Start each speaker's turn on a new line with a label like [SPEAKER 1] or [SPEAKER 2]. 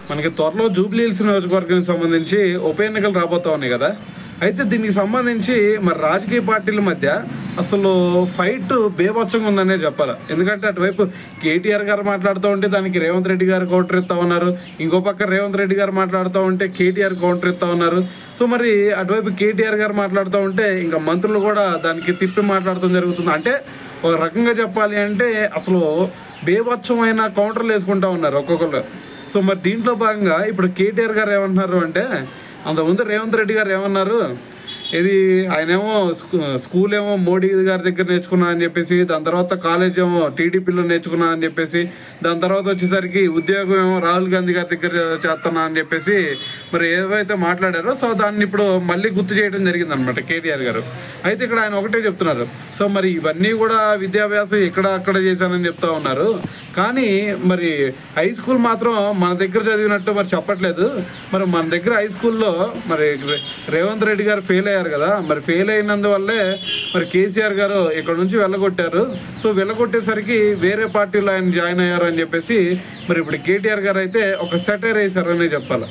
[SPEAKER 1] మనకి త్వరలో Jubilee hills నియోజకవర్గానికి సంబంధించి ఉప ఎన్నికలు రాబోతా ఉన్నాయి కదా. అయితే దీనికి సంబంధించి మరి రాజకీయ పార్టీల మధ్య అసలు ఫైట్ బేభత్సంగా ఉందనే చెప్పాలి. ఎందుకంటే అటువైపు కేటీఆర్ గారు మాట్లాడుతూ ఉంటే దానికి రేవంత్ రెడ్డి గారు కౌంటర్ ఇస్తా ఉన్నారు, ఇంకో పక్క రేవంత్ రెడ్డి గారు మాట్లాడుతూ ఉంటే కేటీఆర్ కౌంటర్ ఇస్తా ఉన్నారు. సో మరి అటువైపు కేటీఆర్ గారు మాట్లాడుతూ ఉంటే ఇంకా మంత్రులు కూడా దానికి తిప్పి మాట్లాడటం జరుగుతుంది. అంటే ఒక రకంగా చెప్పాలి అంటే అసలు బేభత్సమైన కౌంటర్లు వేసుకుంటా ఉన్నారు ఒక్కొక్కరు. సో మరి దీంట్లో భాగంగా ఇప్పుడు కేటీఆర్ గారు ఏమంటున్నారు అంటే, అంతకుముందు రేవంత్ రెడ్డి గారు ఏమన్నారు, ఇది ఆయనేమో స్కూల్ ఏమో మోడీ గారి దగ్గర నేర్చుకున్నా అని చెప్పేసి, దాని తర్వాత కాలేజ్ ఏమో టీడీపీలో నేర్చుకున్నా అని చెప్పేసి, దాని తర్వాత వచ్చేసరికి ఉద్యోగం ఏమో రాహుల్ గాంధీ గారి దగ్గర చేస్తున్నా అని చెప్పేసి మరి ఏవైతే మాట్లాడారో సో దాన్ని ఇప్పుడు మళ్ళీ గుర్తు చేయడం జరిగింది అనమాట కేటీఆర్ గారు. అయితే ఇక్కడ ఆయన ఒకటే చెప్తున్నారు, సో మరి ఇవన్నీ కూడా విద్యాభ్యాసం ఇక్కడ అక్కడ చేశానని చెప్తా ఉన్నారు, కానీ మరి హై స్కూల్ మాత్రం మన దగ్గర చదివినట్టు మరి చెప్పట్లేదు. మరి మన దగ్గర హై స్కూల్లో మరి రేవంత్ రెడ్డి గారు ఫెయిల్ అయ్యారు కదా, మరి ఫెయిల్ అయినందువల్లే మరి కేసీఆర్ గారు ఇక్కడ నుంచి వెళ్ళగొట్టారు. సో వెళ్ళగొట్టేసరికి వేరే పార్టీలో ఆయన జాయిన్ అయ్యారు అని చెప్పేసి మరి ఇప్పుడు కేటీఆర్ గారు అయితే ఒక సెటైర్ వేశారనే చెప్పాలి.